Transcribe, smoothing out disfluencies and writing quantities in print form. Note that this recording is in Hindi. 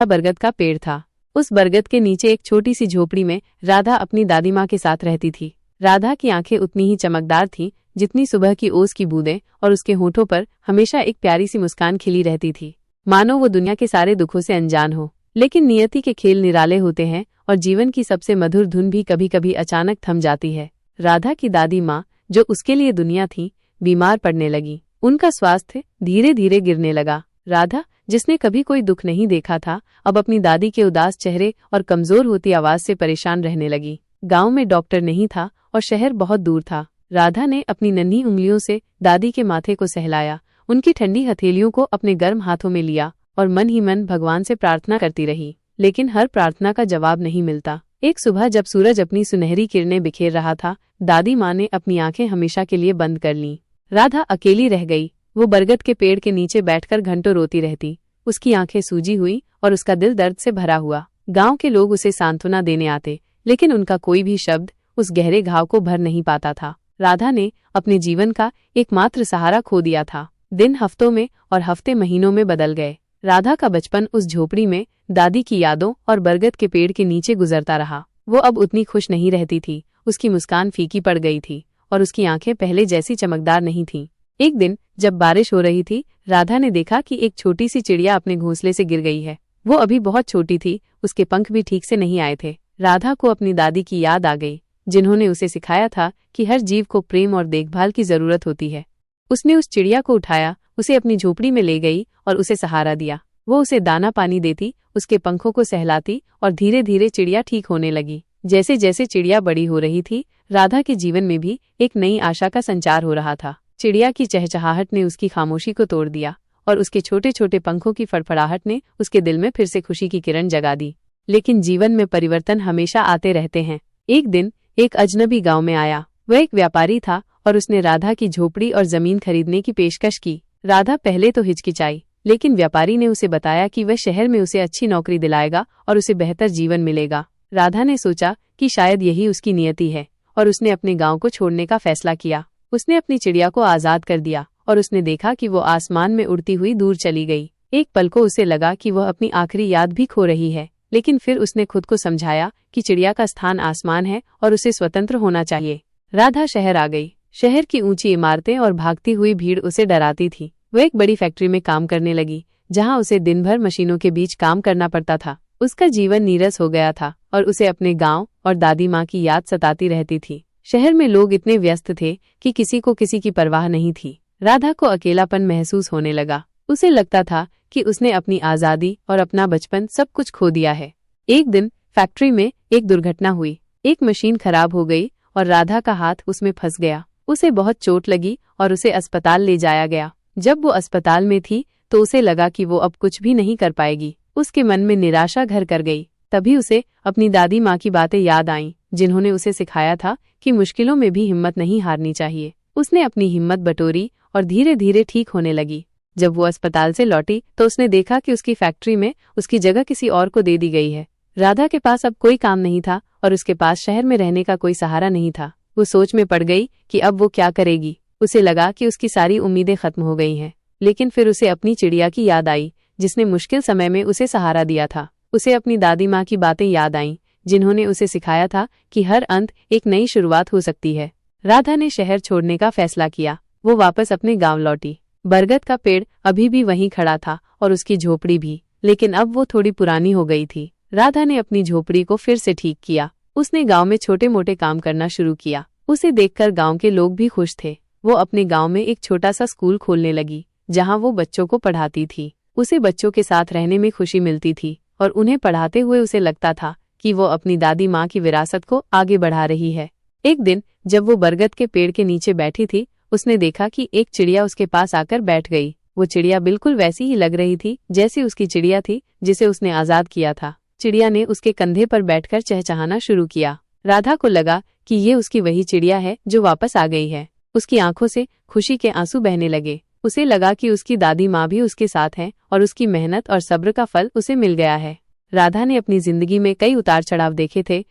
बरगद का पेड़ था। उस बरगद के नीचे एक छोटी सी झोपड़ी में राधा अपनी दादी माँ के साथ रहती थी। राधा की आंखें उतनी ही चमकदार थीं जितनी सुबह की ओस की बूंदें, और उसके होठों पर हमेशा एक प्यारी सी मुस्कान खिली रहती थी, मानो वो दुनिया के सारे दुखों से अनजान हो। लेकिन नियति के खेल निराले होते हैं और जीवन की सबसे मधुर धुन भी कभी कभी अचानक थम जाती है। राधा की दादी माँ, जो उसके लिए दुनिया थी, बीमार पड़ने लगी। उनका स्वास्थ्य धीरे धीरे गिरने लगा। राधा, जिसने कभी कोई दुख नहीं देखा था, अब अपनी दादी के उदास चेहरे और कमजोर होती आवाज से परेशान रहने लगी। गांव में डॉक्टर नहीं था और शहर बहुत दूर था। राधा ने अपनी नन्ही उंगलियों से दादी के माथे को सहलाया, उनकी ठंडी हथेलियों को अपने गर्म हाथों में लिया और मन ही मन भगवान से प्रार्थना करती रही। लेकिन हर प्रार्थना का जवाब नहीं मिलता। एक सुबह जब सूरज अपनी सुनहरी किरणें बिखेर रहा था, दादी माँ ने अपनी आंखें हमेशा के लिए बंद कर लीं। राधा अकेली रह गई। वो बरगद के पेड़ के नीचे बैठकर घंटों रोती रहती। उसकी आंखें सूजी हुई और उसका दिल दर्द से भरा हुआ। गांव के लोग उसे सांत्वना देने आते, लेकिन उनका कोई भी शब्द उस गहरे घाव को भर नहीं पाता था। राधा ने अपने जीवन का एकमात्र सहारा खो दिया था। दिन हफ्तों में और हफ्ते महीनों में बदल गए। राधा का बचपन उस झोपड़ी में दादी की यादों और बरगद के पेड़ के नीचे गुजरता रहा। वो अब उतनी खुश नहीं रहती थी। उसकी मुस्कान फीकी पड़ गई थी और उसकी आंखें पहले जैसी चमकदार नहीं थीं। एक दिन जब बारिश हो रही थी, राधा ने देखा कि एक छोटी सी चिड़िया अपने घोंसले से गिर गई है। वो अभी बहुत छोटी थी, उसके पंख भी ठीक से नहीं आए थे। राधा को अपनी दादी की याद आ गई, जिन्होंने उसे सिखाया था कि हर जीव को प्रेम और देखभाल की जरूरत होती है। उसने उस चिड़िया को उठाया, उसे अपनी झोपड़ी में ले गई और उसे सहारा दिया। वो उसे दाना पानी देती, उसके पंखों को सहलाती और धीरे धीरे चिड़िया ठीक होने लगी। जैसे जैसे चिड़िया बड़ी हो रही थी, राधा के जीवन में भी एक नई आशा का संचार हो रहा था। चिड़िया की चहचहाहट ने उसकी खामोशी को तोड़ दिया और उसके छोटे छोटे पंखों की फड़फड़ाहट ने उसके दिल में फिर से खुशी की किरण जगा दी। लेकिन जीवन में परिवर्तन हमेशा आते रहते हैं। एक दिन एक अजनबी गांव में आया। वह एक व्यापारी था और उसने राधा की झोपड़ी और जमीन खरीदने की पेशकश की। राधा पहले तो हिचकिचाई, लेकिन व्यापारी ने उसे बताया कि वह शहर में उसे अच्छी नौकरी दिलाएगा और उसे बेहतर जीवन मिलेगा। राधा ने सोचा कि शायद यही उसकी नियति है और उसने अपने गांव को छोड़ने का फैसला किया। उसने अपनी चिड़िया को आजाद कर दिया और उसने देखा कि वो आसमान में उड़ती हुई दूर चली गई। एक पल को उसे लगा कि वह अपनी आखिरी याद भी खो रही है, लेकिन फिर उसने खुद को समझाया कि चिड़िया का स्थान आसमान है और उसे स्वतंत्र होना चाहिए। राधा शहर आ गई। शहर की ऊंची इमारतें और भागती हुई भीड़ उसे डराती थी। वह एक बड़ी फैक्ट्री में काम करने लगी, जहां उसे दिन भर मशीनों के बीच काम करना पड़ता था। उसका जीवन नीरस हो गया था और उसे अपने गांव और दादी माँ की याद सताती रहती थी। शहर में लोग इतने व्यस्त थे कि किसी को किसी की परवाह नहीं थी। राधा को अकेलापन महसूस होने लगा। उसे लगता था कि उसने अपनी आजादी और अपना बचपन सब कुछ खो दिया है। एक दिन फैक्ट्री में एक दुर्घटना हुई। एक मशीन खराब हो गई और राधा का हाथ उसमें फंस गया। उसे बहुत चोट लगी और उसे अस्पताल ले जाया गया। जब वो अस्पताल में थी तो उसे लगा कि वो अब कुछ भी नहीं कर पाएगी। उसके मन में निराशा घर कर गई। तभी उसे अपनी दादी माँ की बातें याद आईं, जिन्होंने उसे सिखाया था कि मुश्किलों में भी हिम्मत नहीं हारनी चाहिए। उसने अपनी हिम्मत बटोरी और धीरे धीरे ठीक होने लगी। जब वो अस्पताल से लौटी तो उसने देखा कि उसकी फैक्ट्री में उसकी जगह किसी और को दे दी गई है। राधा के पास अब कोई काम नहीं था और उसके पास शहर में रहने का कोई सहारा नहीं था। वो सोच में पड़ गई कि अब वो क्या करेगी। उसे लगा कि उसकी सारी उम्मीदें खत्म हो गई हैं। लेकिन फिर उसे अपनी चिड़िया की याद आई, जिसने मुश्किल समय में उसे सहारा दिया था। उसे अपनी दादी माँ की बातें याद आईं, जिन्होंने उसे सिखाया था कि हर अंत एक नई शुरुआत हो सकती है। राधा ने शहर छोड़ने का फैसला किया। वो वापस अपने गांव लौटी। बरगद का पेड़ अभी भी वहीं खड़ा था और उसकी झोपड़ी भी, लेकिन अब वो थोड़ी पुरानी हो गई थी। राधा ने अपनी झोपड़ी को फिर से ठीक किया। उसने गांव में छोटे मोटे काम करना शुरू किया। उसे देखकर गांव के लोग भी खुश थे। वो अपने गांव में एक छोटा सा स्कूल खोलने लगी, जहां वो बच्चों को पढ़ाती थी। उसे बच्चों के साथ रहने में खुशी मिलती थी और उन्हें पढ़ाते हुए उसे लगता था कि वो अपनी दादी माँ की विरासत को आगे बढ़ा रही है। एक दिन जब वो बरगद के पेड़ के नीचे बैठी थी, उसने देखा कि एक चिड़िया उसके पास आकर बैठ गई। वो चिड़िया बिल्कुल वैसी ही लग रही थी जैसी उसकी चिड़िया थी जिसे उसने आजाद किया था। चिड़िया ने उसके कंधे पर बैठकर चहचहाना शुरू किया। राधा को लगा कि ये उसकी वही चिड़िया है जो वापस आ गई है। उसकी आंखों से खुशी के आंसू बहने लगे। उसे लगा कि उसकी दादी माँ भी उसके साथ है और उसकी मेहनत और सब्र का फल उसे मिल गया है। राधा ने अपनी जिंदगी में कई उतार चढ़ाव देखे थे,